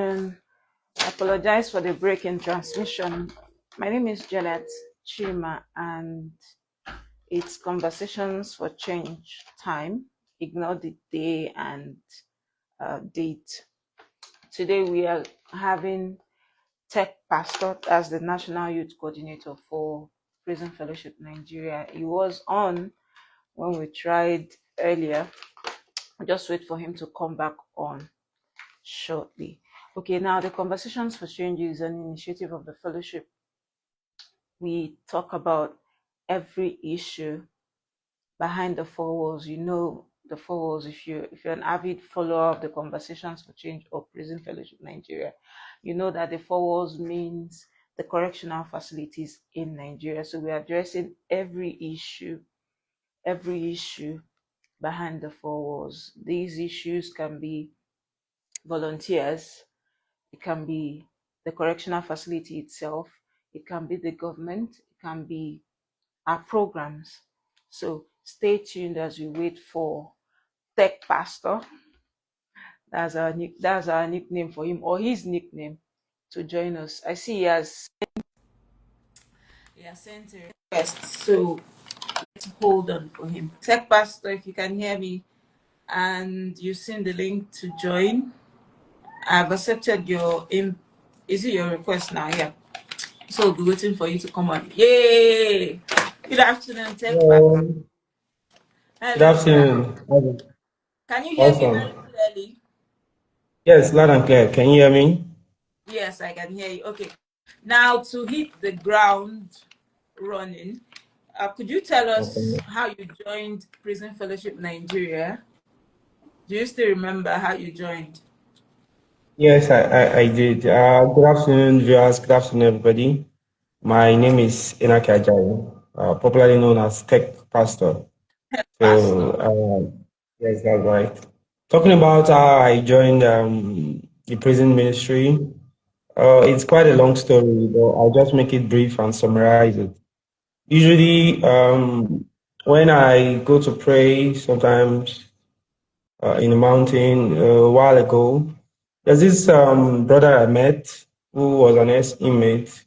I apologize for the break in transmission. My name is Janet Chima, and it's Conversations for Change time. Ignore the day and date. Today we are having Tech Pastor as the National Youth Coordinator for Prison Fellowship Nigeria. He was on when we tried earlier. Just wait for him to come back on shortly. Okay, now the Conversations for Change is an initiative of the fellowship. We talk about every issue behind the four walls. You know the four walls. If you're an avid follower of the Conversations for Change or Prison Fellowship Nigeria, you know that the four walls means the correctional facilities in Nigeria. So we're addressing every issue behind the four walls. These issues can be volunteers, it can be the correctional facility itself, it can be the government, it can be our programs. So stay tuned as we wait for Tech Pastor. That's our nickname for him, or his nickname, to join us. I see he has sent a request, so let's hold on for him. Tech Pastor, if you can hear me and you've seen the link to join, I've accepted your is it your request now? Yeah. So we'll be waiting for you to come on. Yay! Good afternoon, Tech Pastor. Hello. Good Hello, sir. afternoon. Can you hear me very Awesome. clearly? Yes, loud and clear. Can you hear me? Yes, I can hear you. Okay. Now to hit the ground running, could you tell us Okay. how you joined Prison Fellowship Nigeria? Do you still remember how you joined? Yes, I did. Good afternoon, viewers. Good afternoon, everybody. My name is Anakhe Ajayi, popularly known as Tech Pastor. So, Pastor. yes, that's right. Talking about how I joined the prison ministry, it's quite a long story, but I'll just make it brief and summarize it. Usually, when I go to pray, sometimes in the mountain a while ago. There's this brother I met who was an ex-inmate.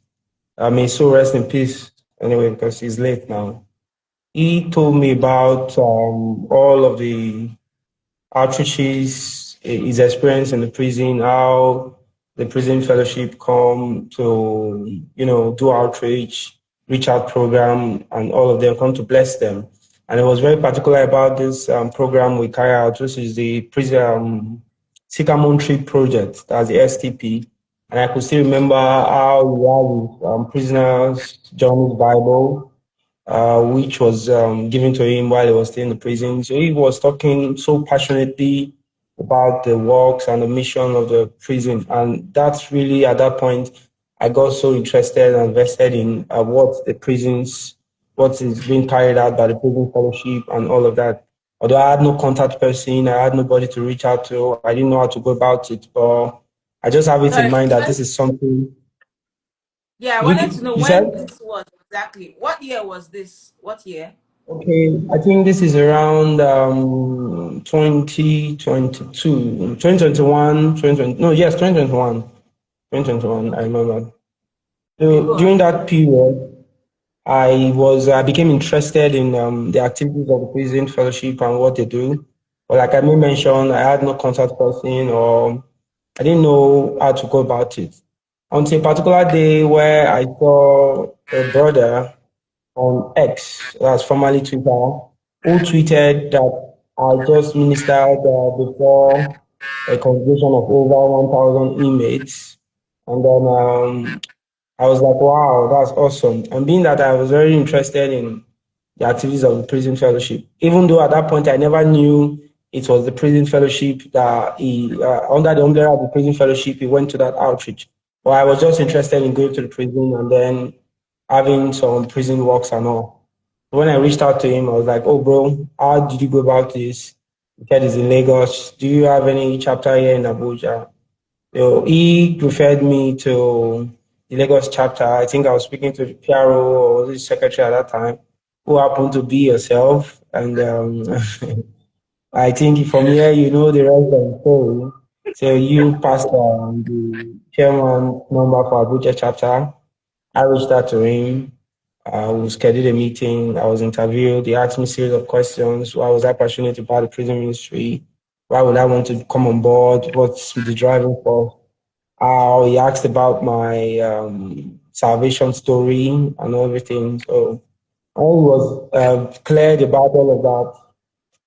I mean, so rest in peace anyway, because he's late now. He told me about all of the outreaches, his experience in the prison, how the prison fellowship come to, do outreach, reach out program, and all of them come to bless them. And it was very particular about this program we carry out, which is the prison Sycamore Tree Project, that's the STP. And I could still remember how we had with prisoners, John's Bible, which was given to him while he was still in the prison. So he was talking so passionately about the works and the mission of the prison. And that's really, at that point, I got so interested and invested in what is being carried out by the prison fellowship and all of that. Although I had no contact person, I had nobody to reach out to, I didn't know how to go about it, but I just have it in Sorry, mind that when, this is something. yeah, I wanted to know You when said? this was exactly. What year was this? What year? Okay, I think this is around 2022, 2021, 2020, no, yes, 2021, 2021, I remember. Okay, So go on. during that period, I became interested in the activities of the prison fellowship and what they do. But like I may mention, I had no contact person or I didn't know how to go about it. Until a particular day where I saw a brother on X, that's formerly Twitter, who tweeted that I just ministered before a congregation of over 1,000 inmates. And then I was like, wow, that's awesome. And being that I was very interested in the activities of the prison fellowship, even though at that point I never knew it was the prison fellowship that under the umbrella of the prison fellowship, he went to that outreach. But I was just interested in going to the prison and then having some prison works and all. When I reached out to him, I was like, oh, bro, how did you go about this? He said he's in Lagos. Do you have any chapter here in Abuja? So he referred me to the Lagos chapter. I think I was speaking to the PRO or the secretary at that time, who happened to be yourself. And I think from here, you know the rest of the story. So you passed the chairman number for Abuja chapter. I reached out to him. We scheduled a meeting. I was interviewed. He asked me a series of questions. Why was I passionate about the prison ministry? Why would I want to come on board? What's the driving force? He asked about my salvation story and everything. So I was cleared about all of that.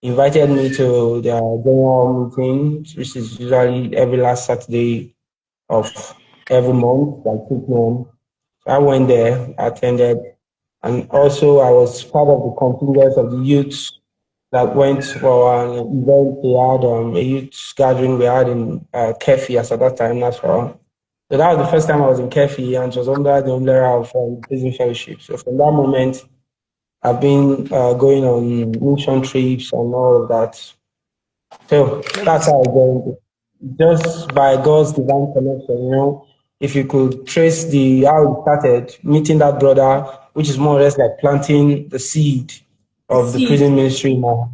Invited me to their general meeting, which is usually every last Saturday of every month, like 6 months. I went there, attended, and also I was part of the contingent of the youth that went for an event they had, a youth gathering we had in Kefi as at that time, that's all. So that was the first time I was in Kefi, and it was under the umbrella of Prison Fellowship. So from that moment, I've been going on mission trips and all of that. So that's how I got into it. Just by God's divine connection, if you could trace the how it started, meeting that brother, which is more or less like planting the seed The of the seed. prison ministry in my heart.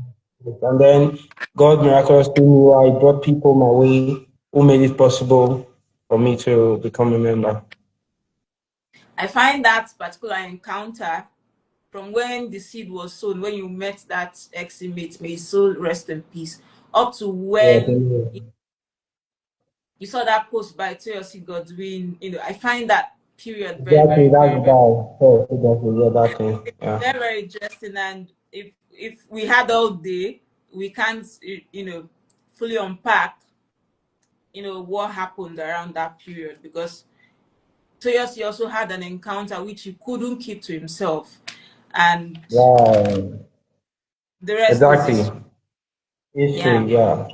And then God miraculously knew I brought people my way who made it possible for me to become a member. I find that particular encounter from when the seed was sown, when you met that ex-inmate, may his soul rest in peace, up to Yes, when you saw that post by Toyosi Godwin, I find that period very, exactly. very, That's very, the very, guy. So exactly, yeah, that thing. Yeah. very, very interesting. And if we had all day, we can't, fully unpack, what happened around that period, because Toyosi also had an encounter which he couldn't keep to himself, and Wow. the rest is Exactly. history. Yeah. History, yeah.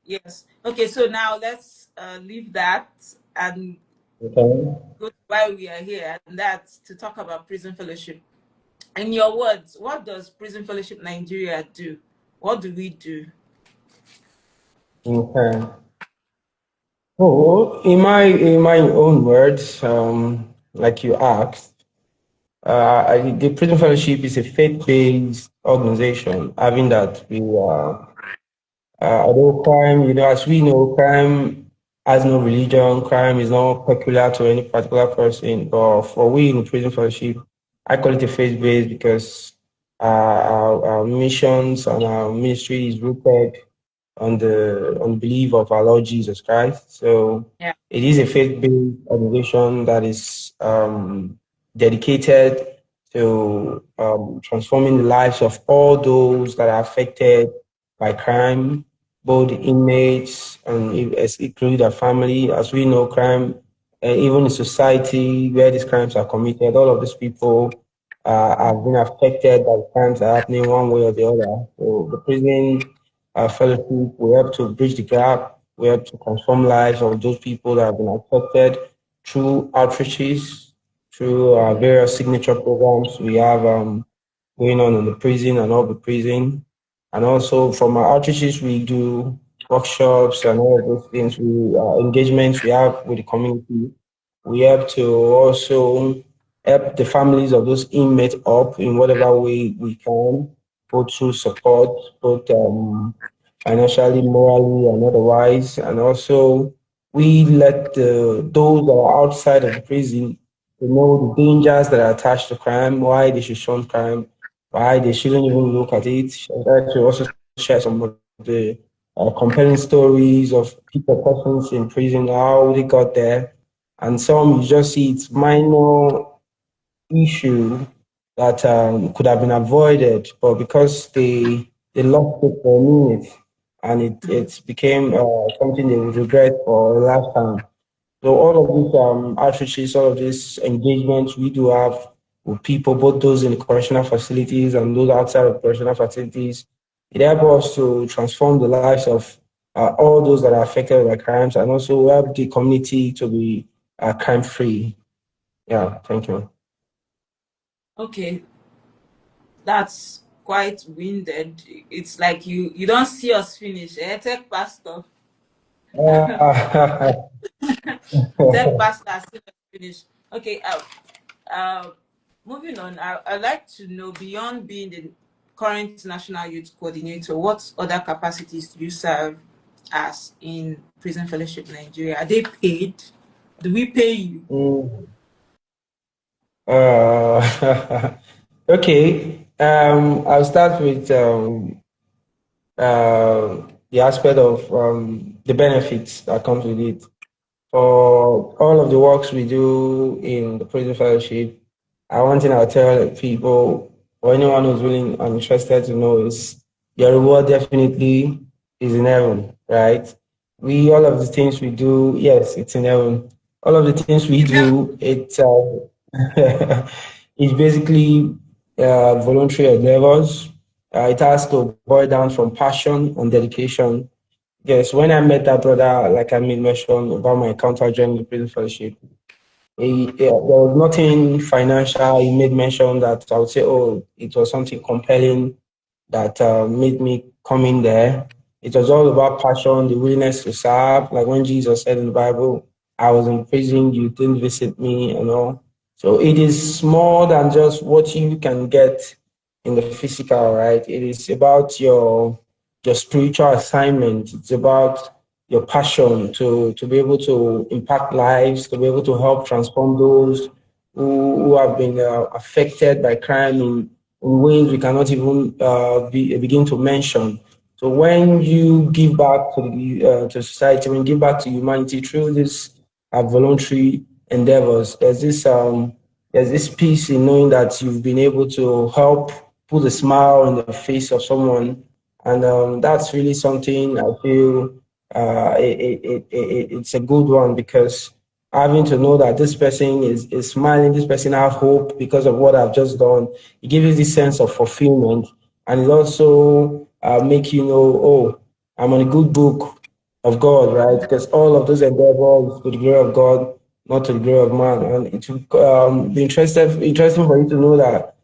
Yes. Okay. So now let's leave that and Okay. go to why we are here, and that's to talk about prison fellowship. In your words, what does prison fellowship Nigeria do? What do we do? Okay. Oh, in my own words, like you asked, the Prison Fellowship is a faith-based organization, having that we although crime, as we know, crime has no religion, crime is not peculiar to any particular person. But for we in Prison Fellowship, I call it a faith-based because our missions and our ministry is rooted on the belief of our Lord Jesus Christ. So Yeah. it is a faith-based organization that is dedicated to transforming the lives of all those that are affected by crime, both the inmates and include their family. As we know, crime, even in society where these crimes are committed, all of these people have been affected by the crimes that are happening one way or the other. So the prison fellowship, we help to bridge the gap. We help to transform lives of those people that have been affected through outreaches, through various signature programs we have going on in the prison and all the prison. And also from our outreaches, we do workshops and all of those things. We engagements we have with the community. We have to also help the families of those inmates up in whatever way we can, both through support, both financially, morally, and otherwise. And also, we let those that are outside of the prison to know the dangers that are attached to crime, why they should shun crime, why they shouldn't even look at it. I'd like to also share some of the compelling stories of people, persons in prison, how they got there. And some you just see it's minor issue that could have been avoided, but because they lost it for a minute, and it became something they would regret for a lifetime. So all of these outreaches, all of these engagements we do have with people, both those in the correctional facilities and those outside of correctional facilities, it helps us to transform the lives of all those that are affected by crimes, and also help the community to be crime free. Yeah, thank you. Okay, that's quite winded. It's like you don't see us finish. Tech pastor, Uh, tech pastor, still not finish. Okay. Uh, moving on. I'd like to know, beyond being the current national youth coordinator, what other capacities do you serve as in Prison Fellowship Nigeria? Are they paid? Do we pay you? Mm. Okay. I'll start with the aspect of the benefits that comes with it. For all of the works we do in the prison fellowship, one thing I'll tell people or anyone who's willing and interested to know is your reward definitely is in heaven, right? All of the things we do, yes, it's in heaven. All of the things we do, it's basically voluntary endeavors. It has to boil down from passion and dedication. Yes, when I met that brother, like I made mention about my encounter during the prison fellowship, there was nothing financial. He made mention that I would say, oh, it was something compelling that made me come in there. It was all about passion, the willingness to serve. Like when Jesus said in the Bible, I was in prison, you didn't visit me, and all. So it is more than just what you can get in the physical, right? It is about your spiritual assignment. It's about your passion to be able to impact lives, to be able to help transform those who have been affected by crime in ways we cannot even begin to mention. So when you give back to society, when you give back to humanity through these voluntary endeavors, there's this peace in knowing that you've been able to help put a smile on the face of someone, and that's really something I feel it's a good one because having to know that this person is smiling, this person have hope because of what I've just done. It gives you this sense of fulfillment, and it also make you know, oh, I'm on a good book of God, right? Because all of those endeavors to the glory of God, not to the glory of man. And it will be interesting for you to know that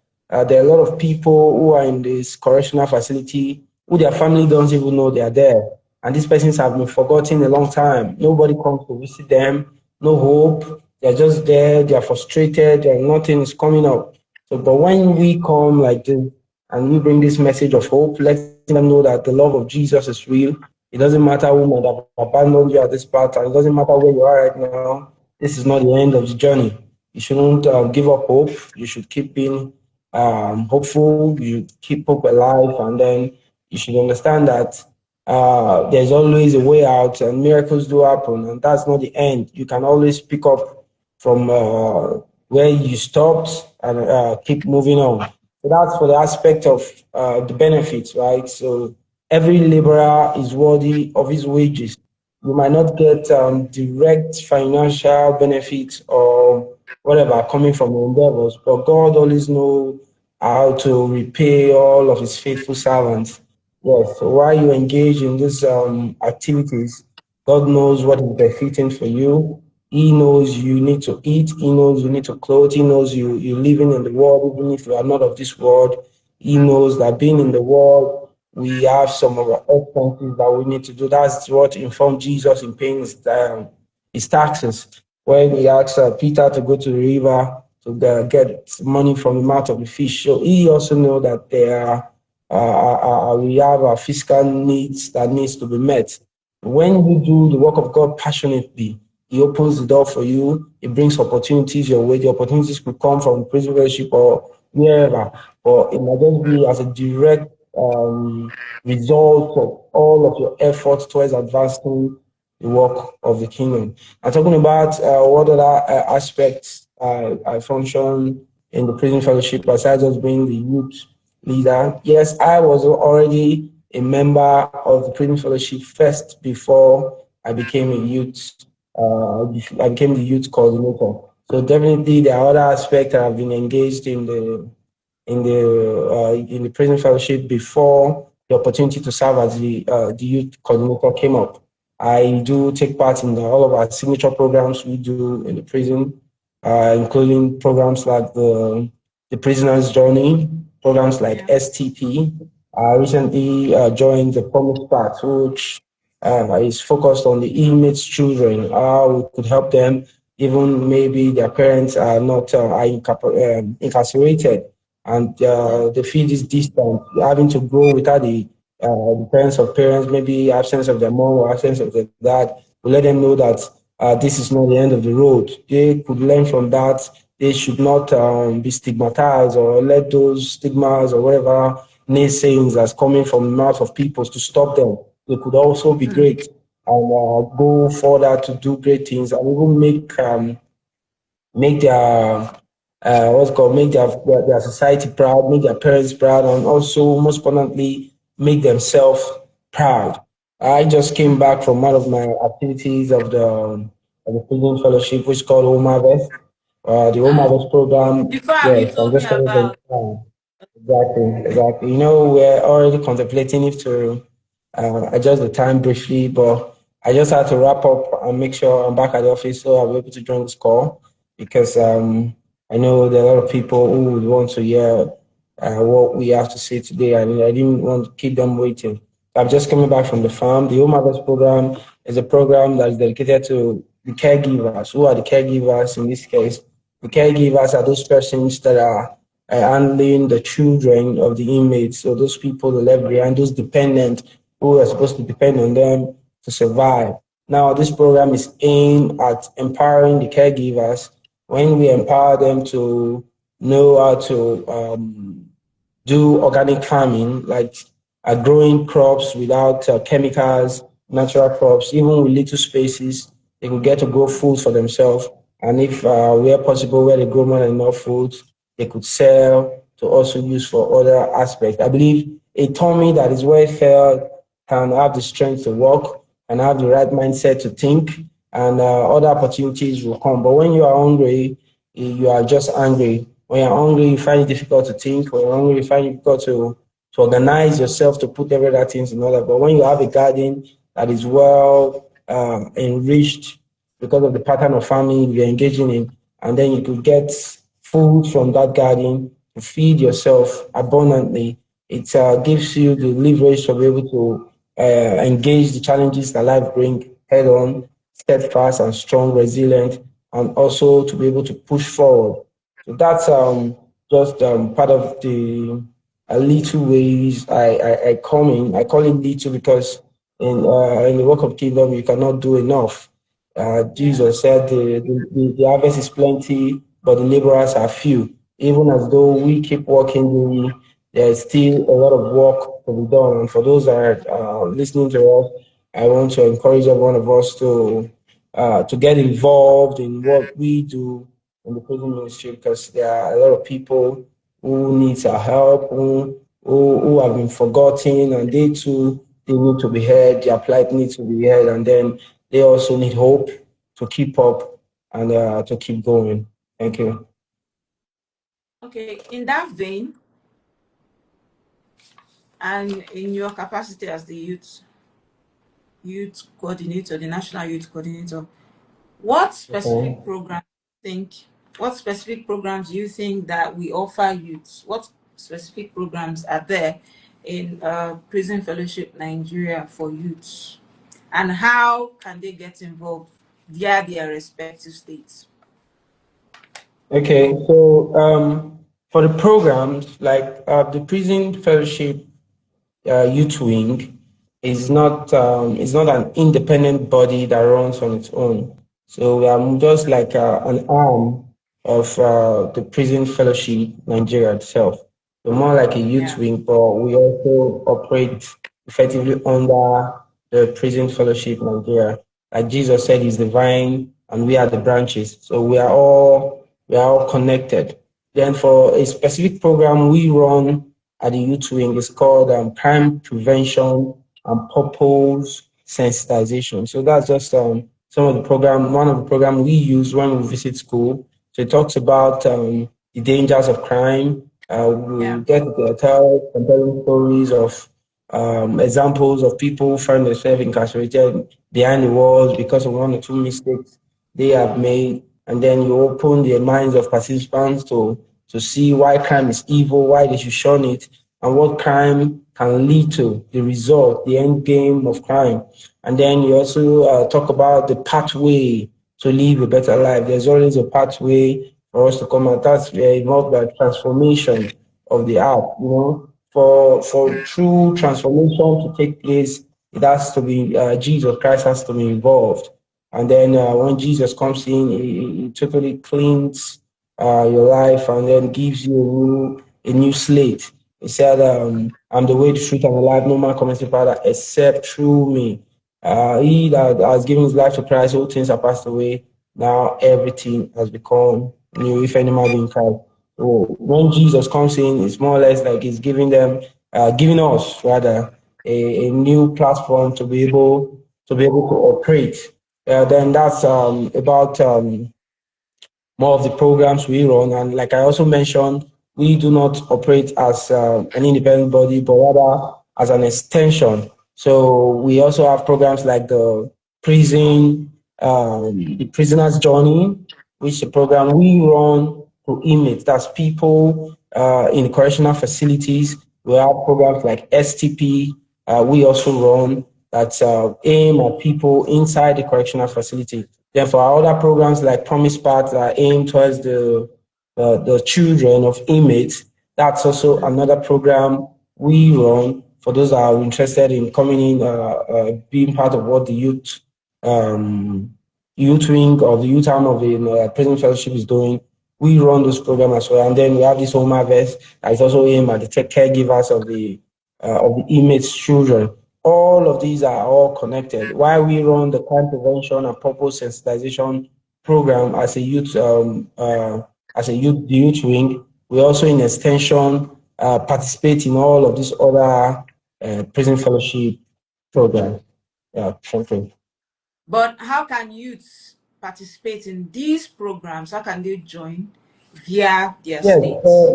there are a lot of people who are in this correctional facility who their family doesn't even know they are there. And these persons have been forgotten a long time. Nobody comes to visit them, no hope. They're just there, they're frustrated, and nothing is coming up. So, but when we come like this and we bring this message of hope, letting them know that the love of Jesus is real. It doesn't matter who might have abandoned you at this part, and it doesn't matter where you are right now. This is not the end of the journey. You shouldn't give up hope. You should keep being hopeful. You should keep hope alive, and then you should understand that there's always a way out, and miracles do happen, and that's not the end. You can always pick up from where you stopped and keep moving on. So that's for the aspect of the benefits, right? So every laborer is worthy of his wages. You might not get direct financial benefits or whatever coming from your endeavors, but God always knows how to repay all of his faithful servants. Yes, so while you engage in these activities, God knows what is befitting for you. He knows you need to eat. He knows you need to clothe. He knows you're living in the world, even if you are not of this world. He knows that being in the world, we have some of our expenses that we need to do. That's what informed Jesus in paying his taxes. When he asked Peter to go to the river to get money from the mouth of the fish. So he also knows that we have our fiscal needs that needs to be met. When you do the work of God passionately, he opens the door for you. It brings opportunities your way. The opportunities could come from prison fellowship or wherever, or it might just be as a direct result of all of your efforts towards advancing the work of the kingdom. I'm talking about what other aspects I function in the prison fellowship besides just being the youth leader. Yes, I was already a member of the prison fellowship first before I became a youth. I became the youth coordinator. So definitely there are other aspects that I've been engaged in the prison fellowship before the opportunity to serve as the youth coordinator came up. I do take part in all of our signature programs we do in the prison, including programs like the prisoner's journey, programs like STP. I recently joined the Promise Path, which is focused on the inmates' children, how we could help them, even maybe their parents are not incarcerated and they feel this distance, having to grow without the parents of parents, maybe absence of their mom or absence of their dad, we let them know that this is not the end of the road. They could learn from that. They should not be stigmatized or let those stigmas or whatever naysayings that's coming from the mouth of people to stop them. They could also be Mm. great and go further to do great things and even make their what's called make their society proud, make their parents proud, and also most importantly make themselves proud. I just came back from one of my activities of the Prison Fellowship, which is called Home Harvest. The Home Ah, Harvest program. the farm you Yes, I'm told me just coming about. from. Exactly, exactly. You know, we're already contemplating if to adjust the time briefly, but I just had to wrap up and make sure I'm back at the office so I'll be able to join this call because I know there are a lot of people who would want to hear what we have to say today, and I didn't want to keep them waiting. I'm just coming back from the farm. The Home Harvest program is a program that is dedicated to the caregivers. Who are the caregivers in this case? The caregivers are those persons that are handling the children of the inmates, so those people that left behind, those dependents who are supposed to depend on them to survive. Now, this program is aimed at empowering the caregivers. When we empower them to know how to do organic farming, like growing crops without chemicals, natural crops, even with little spaces, they could get to grow food for themselves. And if where possible, where they grow more than enough food, they could sell to also use for other aspects. I believe a tummy that is well fed can have the strength to work and have the right mindset to think, and other opportunities will come. But when you are hungry, you are just angry. When you're hungry, you find it difficult to think. When you're hungry, you find it difficult to organize yourself to put every other things in order. But when you have a garden that is well enriched because of the pattern of farming you're engaging in, and then you could get food from that garden to feed yourself abundantly, it gives you the leverage to be able to engage the challenges that life brings head on, steadfast and strong, resilient, and also to be able to push forward. So that's just part of the little ways I come in. I call it little because in the work of kingdom you cannot do enough. Yeah. Jesus said the harvest is plenty, but the laborers are few. Even as though we keep working, there is still a lot of work to be done. And for those that are listening to us, I want to encourage every one of us to get involved in what we do in the prison ministry because there are a lot of people who needs our help, who have been forgotten, and they too they need to be heard. Their plight needs to be heard, and then they also need hope to keep up and to keep going. Thank you. Okay, in that vein, and in your capacity as the youth coordinator, the national youth coordinator, what Okay. specific program think what specific programs do you think that we offer youths? What specific programs are there in Prison Fellowship Nigeria for youths? And how can they get involved via their respective states? Okay. So for the programs like the prison fellowship youth wing is not an independent body that runs on its own. So we are just like an arm of the Prison Fellowship Nigeria itself. We're more like a youth Yeah. wing, but we also operate effectively under the Prison Fellowship Nigeria. Like Jesus said, He's the vine and we are the branches. So we are all connected. Then for a specific program we run at the youth wing is called crime prevention and purpose sensitization. So that's just some of the program, one of the program we use when we visit school. So it talks about the dangers of crime. We Yeah. get to tell compelling stories of examples of people who find themselves incarcerated behind the walls because of one or two mistakes they have made, and then you open the minds of participants to see why crime is evil, why they should shun it, and what crime can lead to, the result, the end game of crime. And then you also talk about the pathway to live a better life. There's always a pathway for us to come out. That's involved by transformation of the heart, you know, for true transformation to take place, it has to be Jesus Christ has to be involved. And then when Jesus comes in, he totally cleans your life and then gives you a new slate. He said, I'm the way, the truth, and the life. No man comes to the Father except through me. He that has given his life to Christ, all things are passed away. Now everything has become new if any man be in Christ. So when Jesus comes in, it's more or less like he's giving us rather a new platform to be able to operate. Then that's about more of the programs we run. And like I also mentioned, we do not operate as an independent body, but rather as an extension. So we also have programs like the prisoner's journey, which is a program we run to inmates. That's people in correctional facilities. We have programs like STP. We also run that aim at people inside the correctional facility. Then for our other programs like Promise Paths that aim towards the children of inmates, that's also another program we run for those that are interested in coming in, being part of what the um, youth wing of the youth arm of the prison fellowship is doing. We run those programs as well, and then we have this home harvest that is also aimed at the caregivers of the inmates' children. All of these are all connected. While we run the crime prevention and purpose sensitization program as a youth the youth wing, we also in extension participate in all of these other prison fellowship programs. Yeah, something. But how can youths participate in these programs? How can they join via their Yes, states?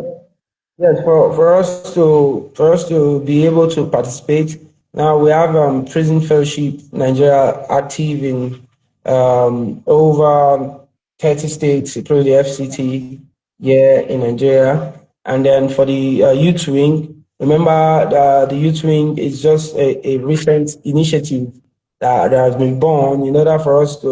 yes, for us to be able to participate, now we have Prison Fellowship Nigeria active in over 30 states, including the FCT here in Nigeria. And then for the youth wing, remember the youth wing is just a recent initiative that has been born in order for us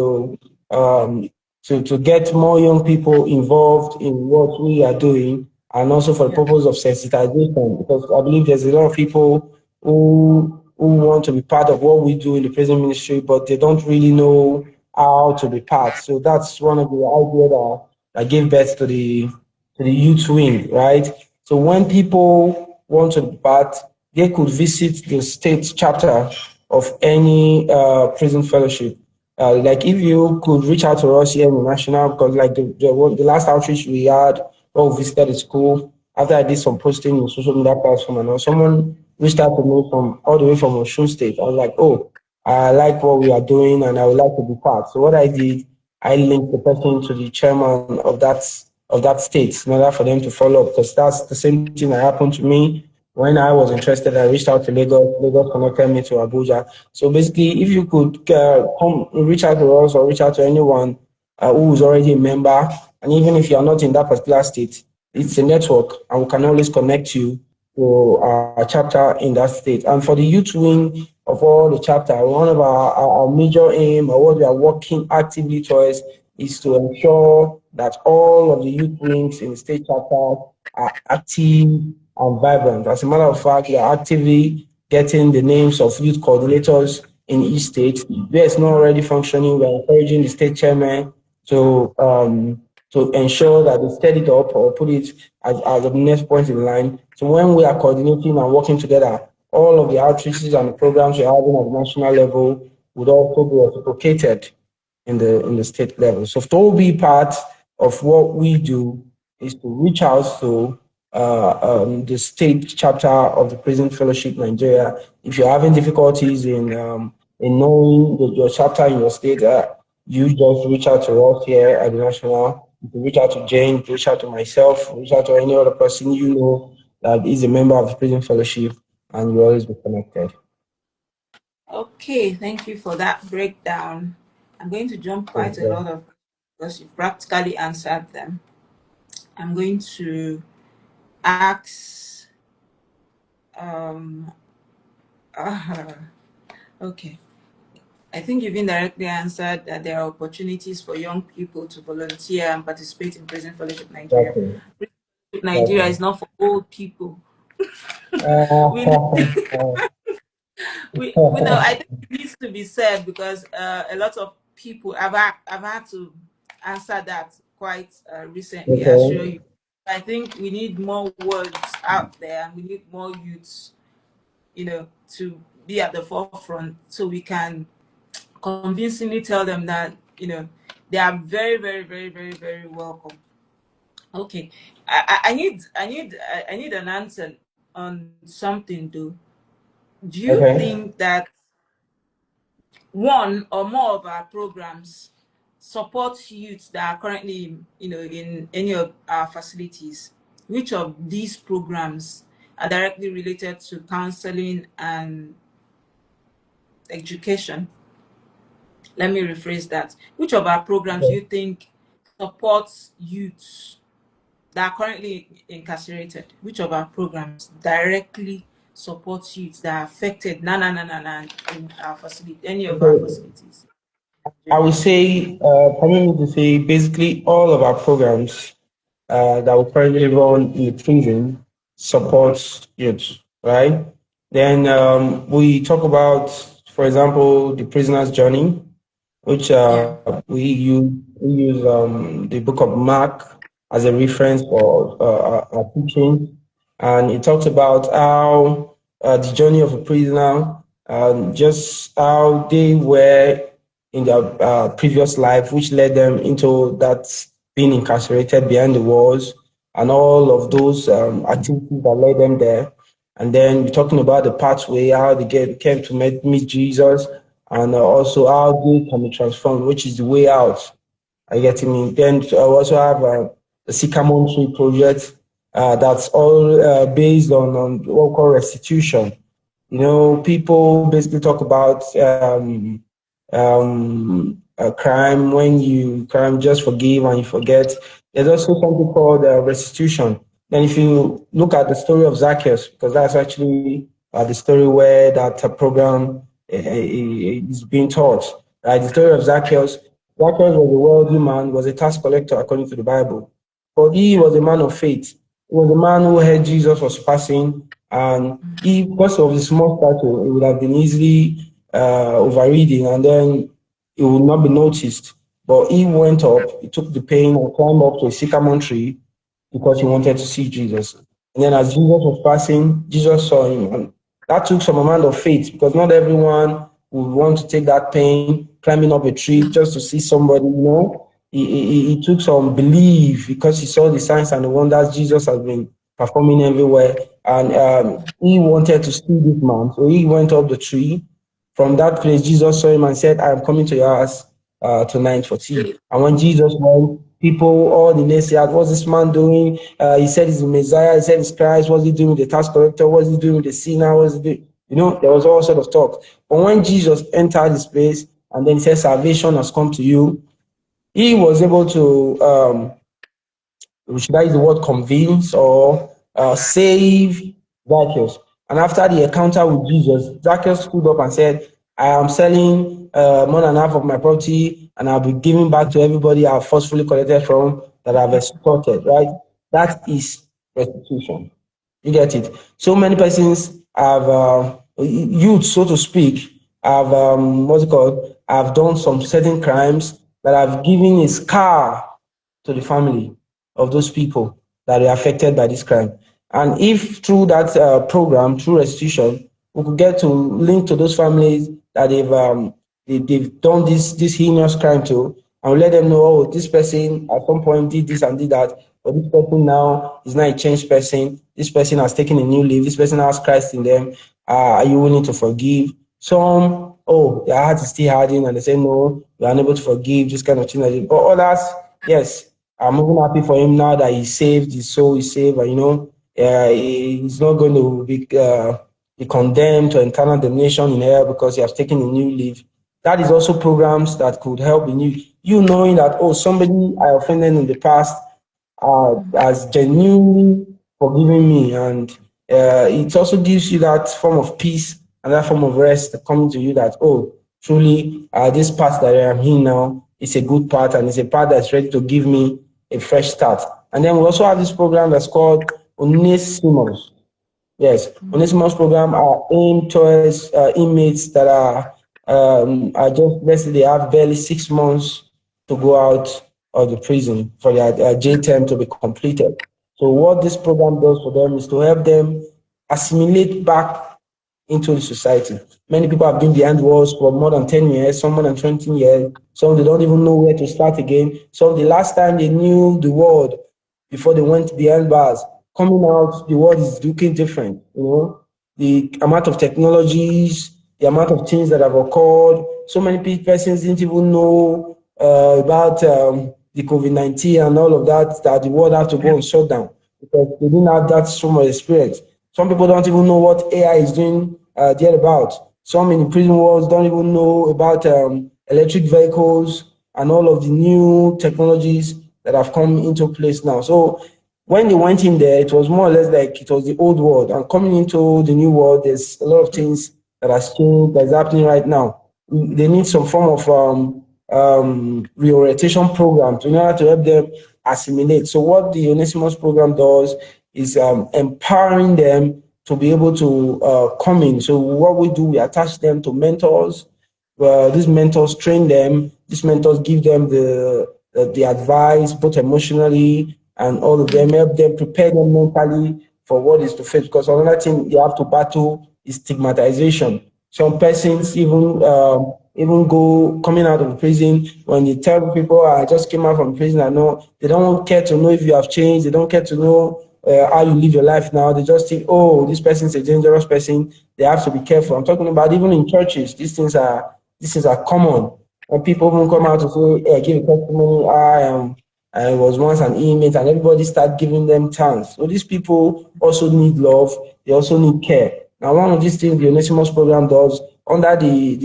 um, to get more young people involved in what we are doing, and also for the Yeah. purpose of sensitization, because I believe there's a lot of people who want to be part of what we do in the prison ministry, but they don't really know how to be part. So that's one of the ideas that gave birth to the youth wing, right? So when people want to be part, they could visit the state chapter of any prison fellowship. Like if you could reach out to us here in the national, because like the last outreach we had, when we visited the school, after I did some posting in social media platform, and someone reached out to me from all the way from Osun State. I was like, oh, I like what we are doing, and I would like to be part. So what I did, I linked the person to the chairman of that state in order for them to follow up, because that's the same thing that happened to me when I was interested. I reached out to Lagos. Lagos connected me to Abuja. So basically, if you could come reach out to us or reach out to anyone who is already a member, and even if you are not in that particular state, it's a network, and we can always connect you to our chapter in that state. And for the youth wing of all the chapter, one of our major aim, or what we are working actively towards, is to ensure that all of the youth wings in the state chapter are active and vibrant. As a matter of fact, we are actively getting the names of youth coordinators in each state. Where it's not already functioning, we're encouraging the state chairman to ensure that they set it up or put it as the next point in line. So when we are coordinating and working together, all of the outreaches and the programs we're having at the national level would also be reciprocated in the state level. So to be part of what we do is to reach out to the state chapter of the Prison Fellowship Nigeria. If you're having difficulties in knowing your chapter in your state, you just reach out to us here at the national. You can reach out to Jane, reach out to myself, reach out to any other person you know that is a member of the Prison Fellowship, and you'll always be connected. Okay, thank you for that breakdown. I'm going to jump quite a Okay. lot of because you practically answered them. I'm going to ask um okay. I think you've indirectly answered that there are opportunities for young people to volunteer and participate in Prison Fellowship Nigeria. Okay. Prison Fellowship Nigeria Okay. is not for old people. we need, we know, I think it needs to be said because a lot of people have had to answer that quite recently, I assure okay. you. I think we need more words out there, and we need more youths, to be at the forefront so we can convincingly tell them that, they are very, very, very, very, very welcome. Okay. I need an answer on something though. Do you Okay. think that one or more of our programs support youth that are currently, in any of our facilities? Which of these programs are directly related to counseling and education? Let me rephrase that. Which of our programs do you think supports youth that are currently incarcerated? Which of our programs directly supports youth that are affected in our facility, any of our Okay. facilities? I would say, permit me to say, basically all of our programs that we currently run in the prison supports youth, right? Then we talk about, for example, the prisoner's journey, which Yeah. we use the book of Mark as a reference for our teaching, and it talks about how the journey of a prisoner, just how they were in their previous life, which led them into that being incarcerated behind the walls, and all of those activities that led them there. And then we're talking about the pathway, how they came to meet Jesus, and also how they can be transformed, which is the way out. I get me. Then I also have the Sycamore Tree project that's all based on what we call restitution. People basically talk about a crime. When you crime, just forgive and you forget. There's also something called restitution. Then if you look at the story of Zacchaeus, because that's actually the story where that program is being taught. Right? The story of Zacchaeus. Zacchaeus was a wealthy man, was a tax collector according to the Bible. But he was a man of faith. He was a man who heard Jesus was passing, and he, because of his small stature, it would have been easily overridden, and then it would not be noticed. But he went up, he took the pain and climbed up to a sycamore tree because he wanted to see Jesus. And then as Jesus was passing, Jesus saw him. And that took some amount of faith because not everyone would want to take that pain, climbing up a tree just to see somebody. He took some belief because he saw the signs and the wonders Jesus has been performing everywhere. And he wanted to see this man. So he went up the tree. From that place, Jesus saw him and said, I am coming to your house tonight for tea. And when Jesus went, people, all the naysayers, what's this man doing? He said he's the Messiah. He said he's Christ. What's he doing with the tax collector? What's he doing with the sinner? What's he doing? There was all sort of talk. But when Jesus entered this place and then he said, salvation has come to you, he was able to should I use the word convince or save Zacchaeus. And after the encounter with Jesus, Zacchaeus stood up and said, I am selling more than half of my property and I'll be giving back to everybody I've forcefully collected from that I've extorted, right? That is restitution. You get it? So many persons have, youth, so to speak, have, what's it called, have done some certain crimes that have given a scar to the family of those people that are affected by this crime. And if through that program, through restitution, we could get to link to those families that they've done this heinous crime to, and we let them know, oh, this person at some point did this and did that, but this person now is not a changed person. This person has taken a new leaf. This person has Christ in them. Are you willing to forgive? Some, oh, their heart is still hardened, and they say, no, we are unable to forgive, this kind of thing. But others, yes, I'm even happy for him now that he's saved, his soul is saved, and he's not going to be condemned to eternal damnation in hell because he has taken a new leave. That is also programs that could help in you knowing that, oh, somebody I offended in the past has genuinely forgiven me, and it also gives you that form of peace and that form of rest coming to you that, oh, truly, this path that I am in now is a good path and it's a path that's ready to give me a fresh start. And then we also have this program that's called Onesimus. Yes, Onesimus program are aimed towards inmates that are just, let's say they have barely 6 months to go out of the prison for their jail term to be completed. So what this program does for them is to help them assimilate back into the society. Many people have been behind walls for more than 10 years, some more than 20 years. Some they don't even know where to start again. So the last time they knew the world before they went behind bars, coming out, the world is looking different. The amount of technologies, the amount of things that have occurred. So many persons didn't even know about the COVID-19 and all of that, that the world had to go on shutdown because they didn't have that so much experience. Some people don't even know what AI is doing thereabout. Some in the prison walls don't even know about electric vehicles and all of the new technologies that have come into place now. So when they went in there, it was more or less like it was the old world. And coming into the new world, there's a lot of things that has changed, that's happening right now. They need some form of reorientation program in order to help them assimilate. So what the Onesimus program does is empowering them to be able to come in. So what we do, we attach them to mentors. These mentors train them. These mentors give them the advice, both emotionally and all of them, help them prepare them mentally for what is to face. Because another thing you have to battle is stigmatization. Some persons even go coming out of prison when you tell people I just came out from prison. I know they don't care to know if you have changed. They don't care to know how you live your life now. They just think, oh, this person is a dangerous person. They have to be careful. I'm talking about even in churches. These things are common. When people even come out to say, hey, give a testimony, I was once an inmate, and everybody start giving them chance. So these people also need love. They also need care. Now, one of these things the Onesimus program does under the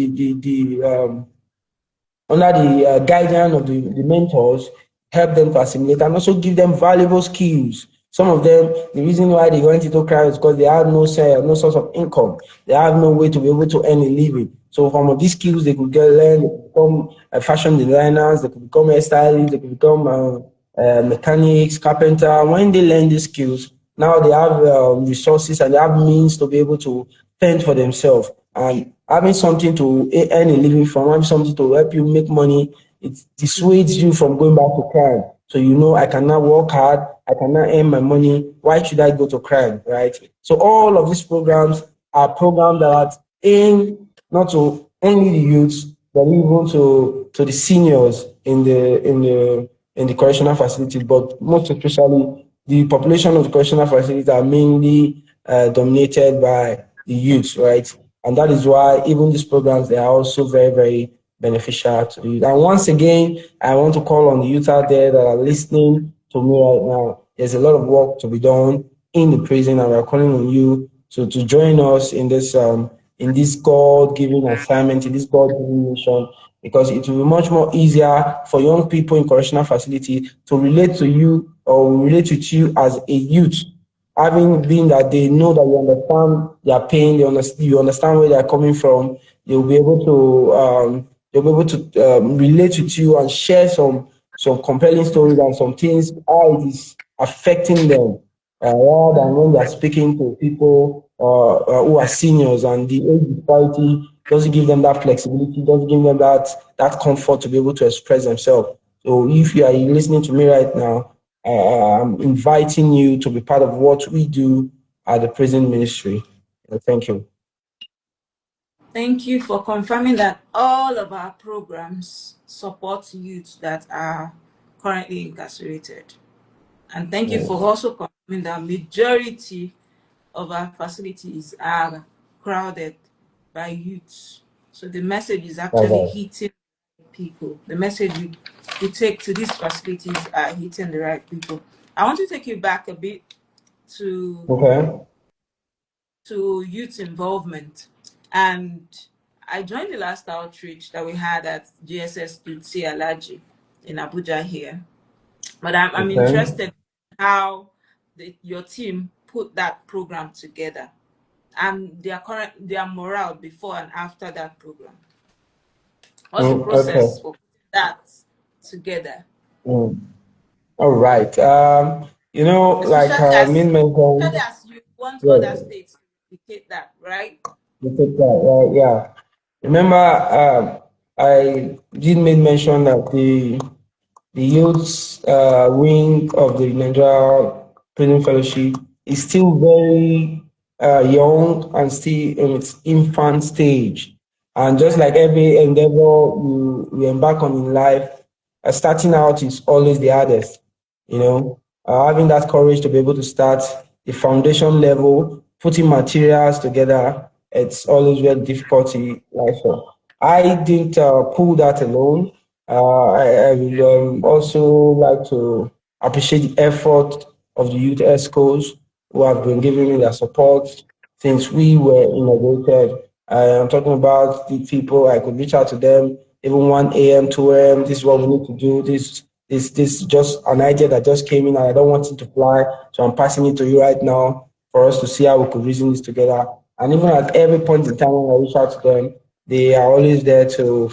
guidance of the mentors, help them to assimilate and also give them valuable skills. Some of them, the reason why they went into crime is because they have no source of income. They have no way to be able to earn a living. So from these skills, they could learn, they could become fashion designers, they could become hairstylists, they could become mechanics, carpenter. When they learn these skills, now they have resources and they have means to be able to fend for themselves. And having something to earn a living from, having something to help you make money, it dissuades you from going back to crime. So I cannot work hard, I cannot earn my money. Why should I go to crime, right? So all of these programs are programs that aim not to only the youths, but even to the seniors in the correctional facility, but most especially the population of the correctional facilities are mainly dominated by the youth, right? And that is why even these programs, they are also very, very beneficial to the youth. And once again, I want to call on the youth out there that are listening to me right now. There's a lot of work to be done in the prison, and we're calling on you to join us in this God-given assignment, in this God-given mission, because it will be much more easier for young people in correctional facility to relate to you or relate with you as a youth, having been that they know that you understand their pain, you understand where they're coming from. They'll be able to relate with you and share some compelling stories and some things how it is affecting them, rather than when they're speaking to people who are seniors, and the age disparity doesn't give them that flexibility, doesn't give them that comfort to be able to express themselves. So if you are listening to me right now, I'm inviting you to be part of what we do at the prison ministry. Thank you. Thank you for confirming that all of our programs support youth that are currently incarcerated. And thank you for Mm, also confirming that majority of our facilities are crowded by youths. So the message is that's actually right. hitting people. The message you take to these facilities are hitting the right people. I want to take you back a bit to Okay. youth involvement. And I joined the last outreach that we had at GSS Tutsi Alaji in Abuja here. But I'm Okay. interested in how your team put that program together and their morale before and after that program. What's the Okay. process for putting that together? Mm. All right. Like Especially Min as mentioned. you want other Yes, states to replicate that, right? you take that, right? Yeah. Remember, I did make mention that the youth wing of the Nigeria Prison Fellowship is still very young and still in its infant stage. And just like every endeavor you embark on in life, starting out is always the hardest. Having that courage to be able to start the foundation level, putting materials together, it's always very difficult in life. So I didn't pull that alone. I would also like to appreciate the effort of the youth ESCOs who have been giving me their support since we were inaugurated. I am talking about the people I could reach out to them even 1 a.m., 2 a.m. This is what we need to do. This is just an idea that just came in and I don't want it to fly. So I'm passing it to you right now for us to see how we could reason this together. And even at every point in time when I reach out to them, they are always there to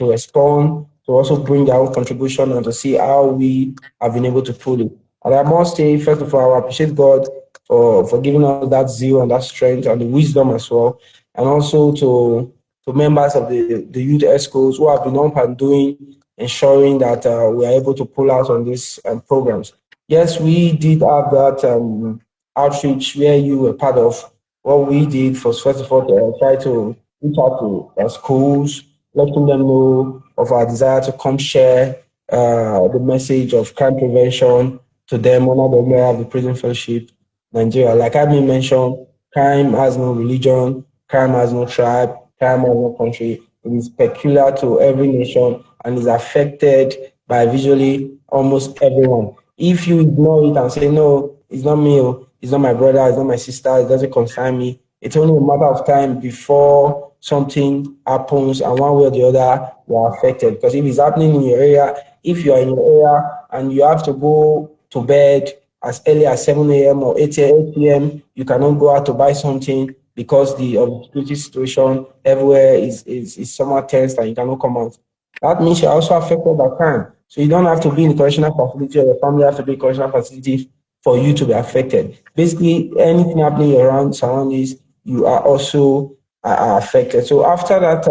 respond, to also bring their own contribution and to see how we have been able to pull it. And I must say, first of all, I appreciate God for giving us that zeal and that strength and the wisdom as well. And also to members of the youth ESCOs who have been up and doing, ensuring that we are able to pull out on these programs. Yes, we did have that outreach where you were part of. What we did was first of all to try to reach out to schools, letting them know of our desire to come share the message of crime prevention to them under the umbrella of the Prison Fellowship Nigeria. Like I been mentioned, crime has no religion, crime has no tribe, crime has no country. It is peculiar to every nation and is affected by visually almost everyone. If you ignore it and say, no, it's not me, oh, it's not my brother, it's not my sister, it doesn't concern me, it's only a matter of time before something happens and one way or the other you are affected. Because if it's happening in your area, if you are in your area and you have to go to bed as early as 7 a.m. or 8 p.m., you cannot go out to buy something because the of the security situation everywhere is somewhat tense and you cannot come out. That means you're also affected by crime. So you don't have to be in the correctional facility or your family has to be in correctional facility for you to be affected. Basically, anything happening around surroundings, you are also affected. So after that,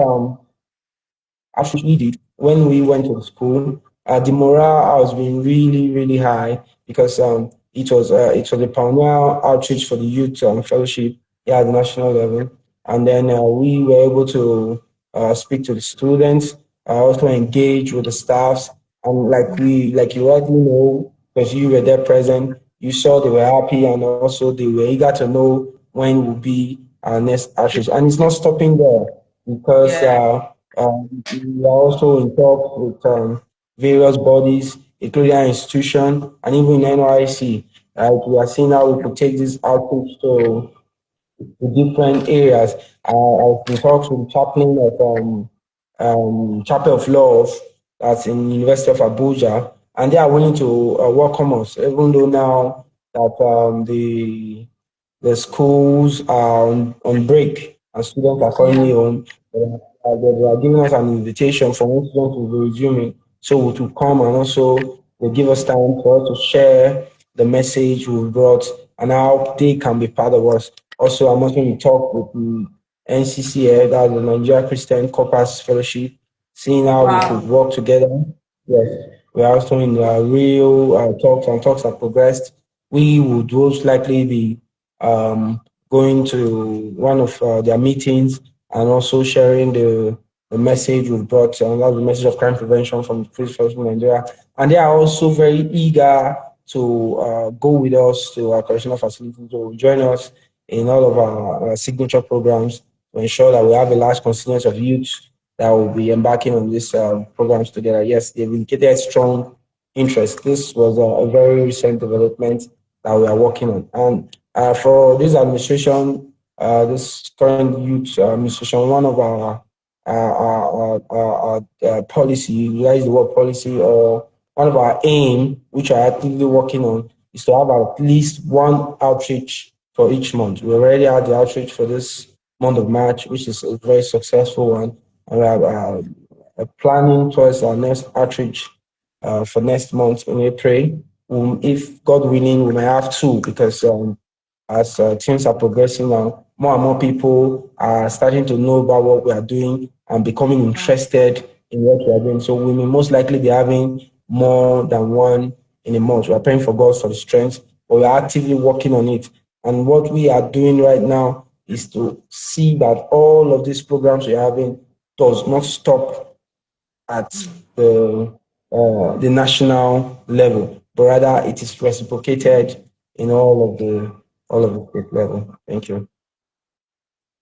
actually we did when we went to the school. The morale has been really, really high because it was a pioneer outreach for the youth fellowship here at the national level, and then we were able to speak to the students, also engage with the staffs, and like you already know, because you were there present, you saw they were happy and also they were eager to know when will be our next outreach, and it's not stopping there because Yeah. we are also in talk with various bodies, including our institution and even NYC. We are seeing how we could take this outreach to different areas. I've been talking with the chaplain of Chapel of Love that's in University of Abuja, and they are willing to welcome us, even though now that the schools are on break and students are Yeah. currently home. They are giving us an invitation for when students will be resuming. So to come and also they give us time for us to share the message we brought and how they can be part of us. Also, I'm also in talk with the NCCA, that's the Nigeria Christian Corpus Fellowship, seeing how we could Wow. work together. Yes, we are also in real talks, and talks have progressed. We would most likely be um, going to one of their meetings and also sharing the message we've brought, and that's the message of crime prevention from the Police Force in Nigeria. And they are also very eager to go with us to our correctional facility to join us in all of our signature programs to ensure that we have a large contingent of youth that will be embarking on these programs together. Yes, they've indicated strong interest. This was a very recent development that we are working on. And for this administration, this current youth administration, one of our policy, that is the word policy, or one of our aim, which we are actively working on, is to have at least one outreach for each month. We already had the outreach for this month of March, which is a very successful one. And we are planning towards our next outreach for next month in April. If God willing, we may have two because as things are progressing and more people are starting to know about what we are doing and becoming interested in what we are doing. So we may most likely be having more than one in a month. We are praying for God for the strength, but we are actively working on it. And what we are doing right now is to see that all of these programs we're having does not stop at the national level, but rather it is reciprocated in all of the state level. Thank you.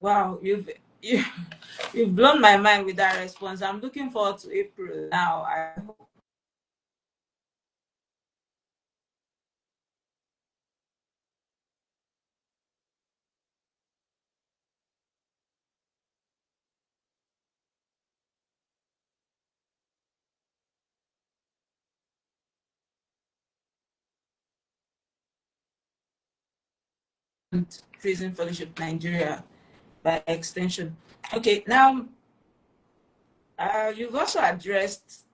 Wow, you, you've blown my mind with that response. I'm looking forward to April now. I hope Prison Fellowship Nigeria by extension. Okay, now you've also addressed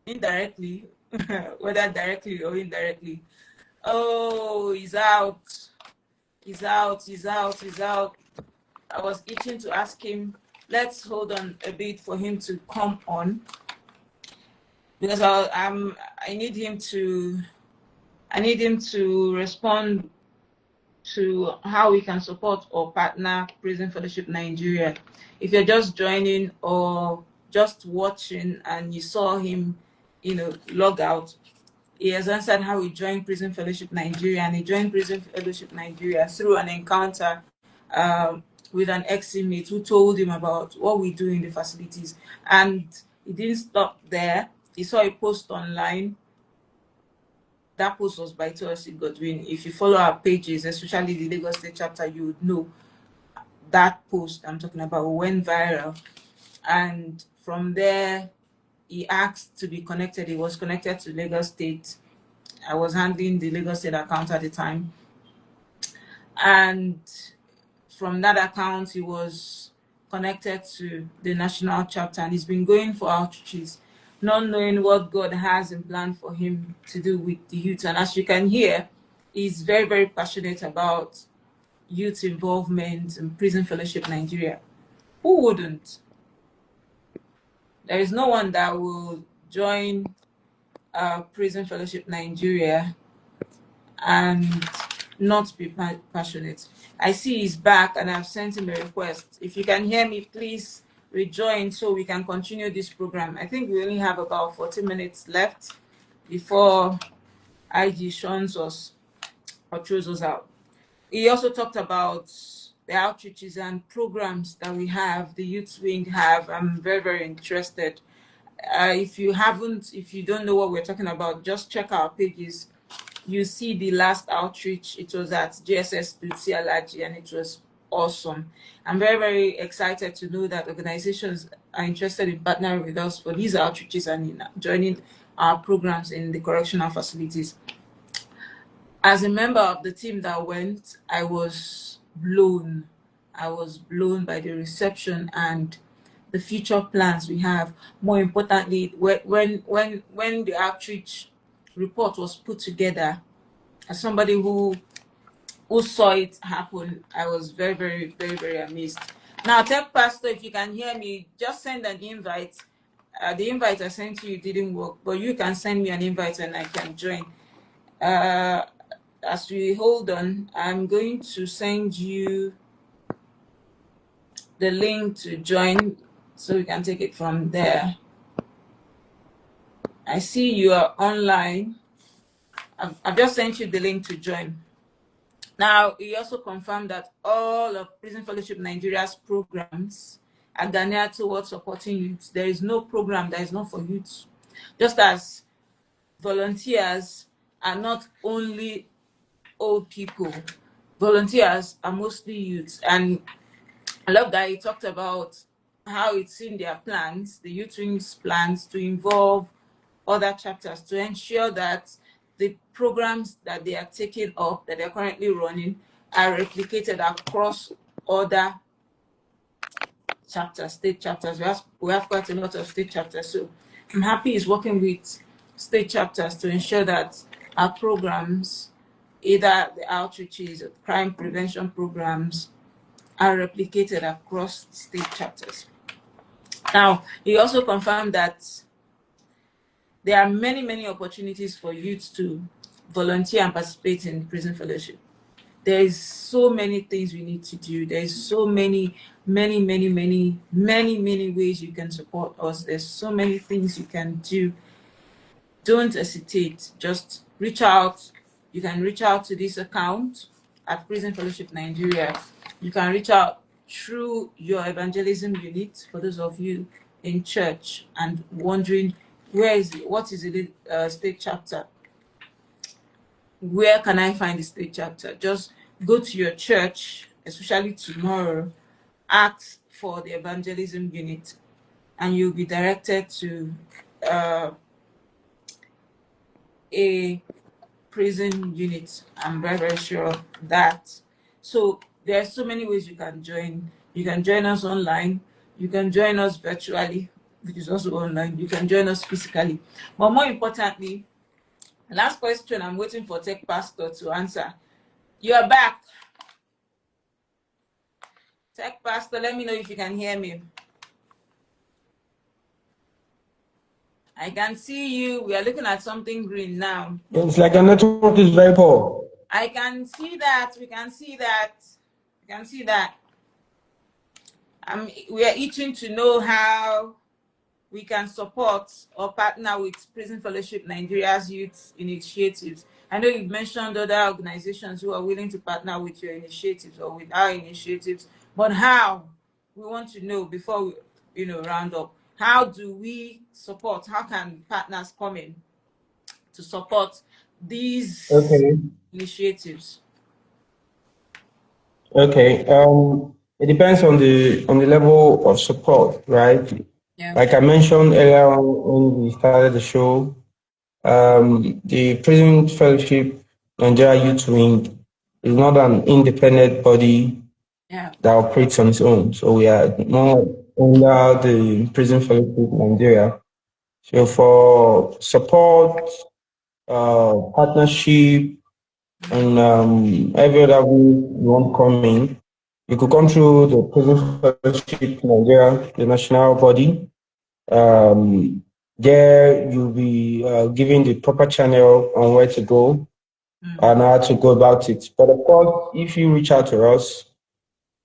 indirectly, whether directly or indirectly. Oh, he's out. He's out. He's out. He's out. I was itching to ask him. Let's hold on a bit for him to come on because I need him to respond to how we can support or partner Prison Fellowship Nigeria. If you're just joining or just watching and you saw him, log out, he has answered how he joined Prison Fellowship Nigeria, and he joined Prison Fellowship Nigeria through an encounter with an ex-inmate who told him about what we do in the facilities. And he didn't stop there. He saw a post online. That post was by Toyosi Godwin. If you follow our pages, especially the Lagos State chapter, you would know that post I'm talking about went viral. And from there, he asked to be connected. He was connected to Lagos State. I was handling the Lagos State account at the time. And from that account, he was connected to the national chapter, and he's been going for outreaches, not knowing what God has in plan for him to do with the youth. And as you can hear, he's very, very passionate about youth involvement in Prison Fellowship Nigeria. Who wouldn't? There is no one that will join Prison Fellowship Nigeria and not be passionate. I see he's back and I've sent him a request. If you can hear me, please rejoin so we can continue this program. I think we only have about 40 minutes left before IG shuns us or throws us out. He also talked about the outreaches and programs that we have, the youth wing have. I'm very, very interested. If you don't know what we're talking about, just check our pages. You see the last outreach, it was at GSS Tutsi Alaji, and it was awesome. I'm very, very excited to know that organizations are interested in partnering with us for these outreaches and in joining our programs in the correctional facilities. As a member of the team that went, I was blown. I was blown by the reception and the future plans we have. More importantly, when the outreach report was put together, as somebody who saw it happen, I was very, very, very, very amazed. Now, Tech Pastor, if you can hear me, just send an invite. The invite I sent you didn't work, but you can send me an invite and I can join. As we hold on, I'm going to send you the link to join so we can take it from there. I see you are online. I've just sent you the link to join. Now, he also confirmed that all of Prison Fellowship Nigeria's programs are geared towards supporting youth. There is no program that is not for youth. Just as volunteers are not only old people, volunteers are mostly youth. And I love that he talked about how it's in their plans, the youth wing's plans, to involve other chapters to ensure that the programs that they are taking up, that they're currently running, are replicated across other chapters, state chapters. We have quite a lot of state chapters. So I'm happy he's working with state chapters to ensure that our programs either the outreaches or crime prevention programs are replicated across state chapters. Now, he also confirmed that there are many, many opportunities for youth to volunteer and participate in prison fellowship. There is so many things we need to do. There's so many ways you can support us. There's so many things you can do. Don't hesitate. Just reach out. You can reach out to this account at Prison Fellowship Nigeria. You can reach out through your evangelism unit for those of you in church and wondering what is the state chapter. Where can I find the state chapter? Just go to your church, especially tomorrow, ask for the evangelism unit, and you'll be directed to a prison unit. I'm very, very sure that. So there are so many ways you can join. You can join us online. You can join us virtually, which is also online. You can join us physically. But more importantly, last question I'm waiting for Tech Pastor to answer. You are back. Tech Pastor, let me know if you can hear me. I can see you. We are looking at something green now. It's like the network is very poor. I can see that. We can see that. We can see that. We are itching to know how we can support or partner with Prison Fellowship Nigeria's youth initiatives. I know you've mentioned other organizations who are willing to partner with your initiatives or with our initiatives, but how? We want to know before we round up. How do we support? How can partners come in to support these initiatives? Okay. It depends on the level of support, right? Yeah. Like I mentioned earlier on when we started the show, the Prison Fellowship Nigeria Youth Wing is not an independent body that operates on its own. So we are more under the Prison Fellowship Nigeria. So for support, partnership, and every other way you want to come in, you could come through the Prison Fellowship Nigeria, the national body. There you'll be given the proper channel on where to go and how to go about it. But of course, if you reach out to us,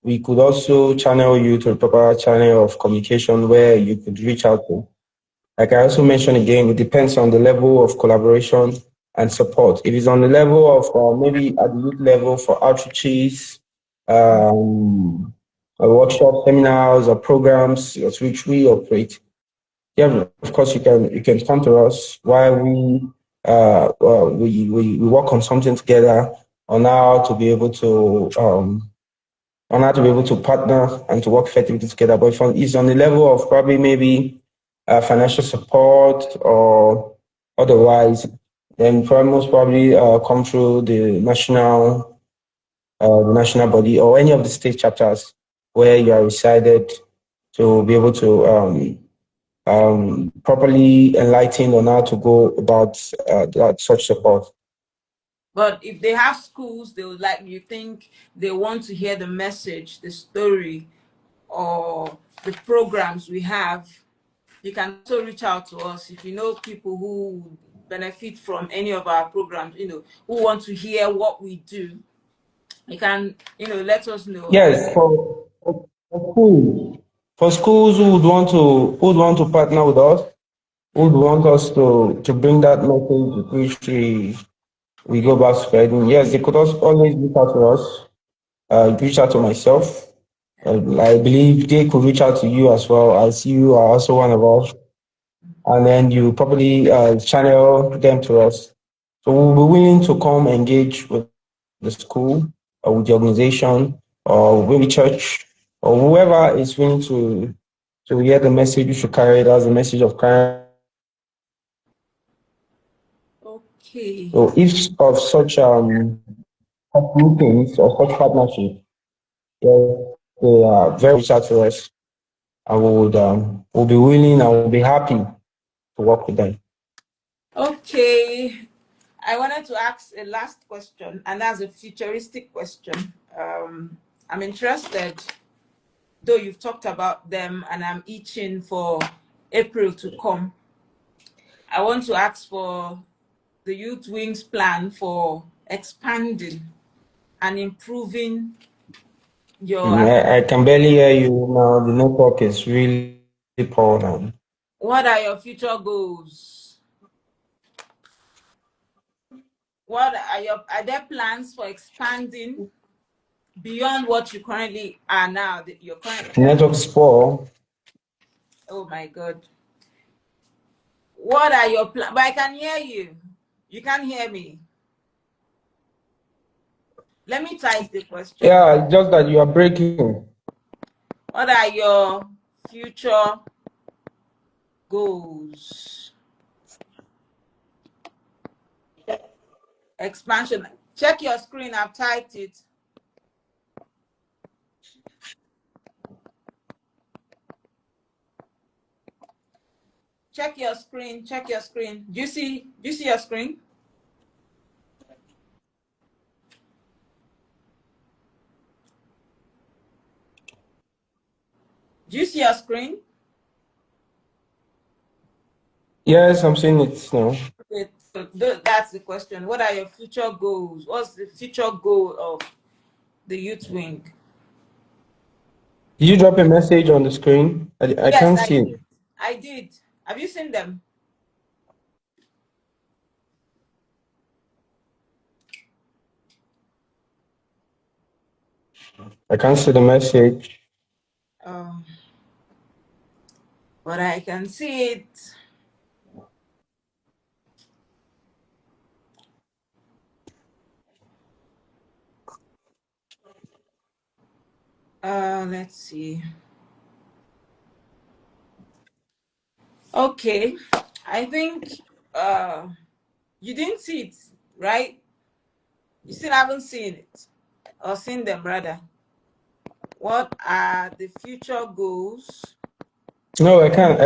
we could also channel you to the proper channel of communication where you could reach out to. Like I also mentioned again, it depends on the level of collaboration and support. If it's on the level of maybe at the youth level for outreaches, workshop seminars or programs which we operate, yeah, of course you can come to us while we work on something together on how to be able to partner and to work effectively together. But if it's on the level of probably maybe financial support or otherwise, then most probably come through the national body or any of the state chapters where you are resided to be able to properly enlighten on how to go about such support. But if they have schools, they would you think they want to hear the message, the story, or the programs we have, you can also reach out to us if you know people who benefit from any of our programs, who want to hear what we do. You can, let us know. Yes, for schools who would want to partner with us, who would want us to bring that message which we go about spreading. Yes, they could also always reach out to us, reach out to myself. I believe they could reach out to you as well, as you are also one of us. And then you probably channel them to us. So we'll be willing to come engage with the school or with the organization or with the church or whoever is willing to hear the message you should carry it as a message of crime. Okay. So if of such meetings or such partnership, they are very reach out to us, and we'll be willing and we'll be happy to work with them. Okay. I wanted to ask a last question, and that's a futuristic question. I'm interested, though you've talked about them, and I'm itching for April to come. I want to ask for the Youth Wings plan for expanding and improving your. I can barely hear you now. The network is really poor now. What are your future goals? What are there plans for expanding beyond what you currently are now? Your current level. Network is poor. Oh my God. What are your plans? But I can hear you. You can't hear me. Let me type the question. Yeah, just that you are breaking. What are your future goals? Expansion. Check your screen. I've typed it. Check your screen. Check your screen. Do you see your screen? Do you see your screen? Yes, I'm seeing it now. Okay, so that's the question. What are your future goals? What's the future goal of the youth wing? Did you drop a message on the screen? I Yes, can't I see it. did. I did. Have you seen them? I can't see the message. Um, but I can see it. Let's see. Okay, I think you didn't see it, right? You still haven't seen it, or seen them rather. What are the future goals? No, I can't.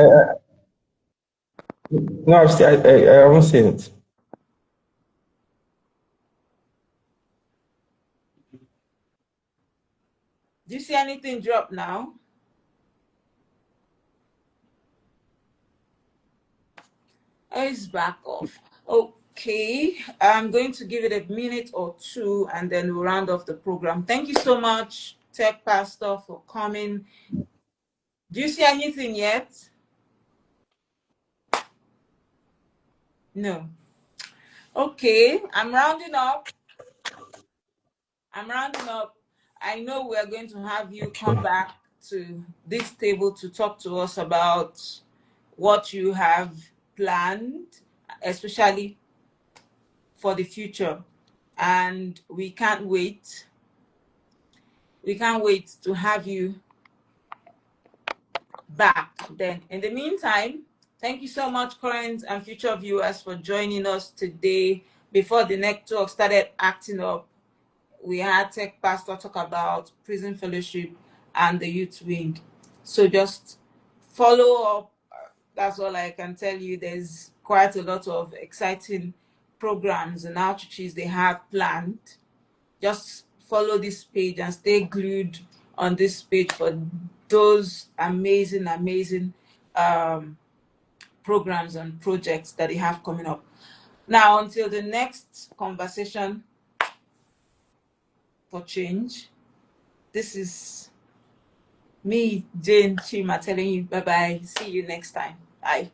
No, I haven't seen it. Do you see anything drop now? Oh, it's back off. Okay, I'm going to give it a minute or two and then we'll round off the program. Thank you so much, Tech Pastor, for coming. Do you see anything yet? No. Okay, I'm rounding up. I'm rounding up. I know we're going to have you come back to this table to talk to us about what you have planned, especially for the future. And we can't wait. We can't wait to have you back then. In the meantime, thank you so much, current and future viewers, for joining us today. Before the network started acting up, we had Tech Pastor talk about prison fellowship and the youth wing. So just follow up. That's all I can tell you. There's quite a lot of exciting programs and outreaches they have planned. Just follow this page and stay glued on this page for those amazing um, programs and projects that they have coming up. Now, until the next conversation for change, this is me, Jane Chima, telling you bye bye. See you next time. Bye.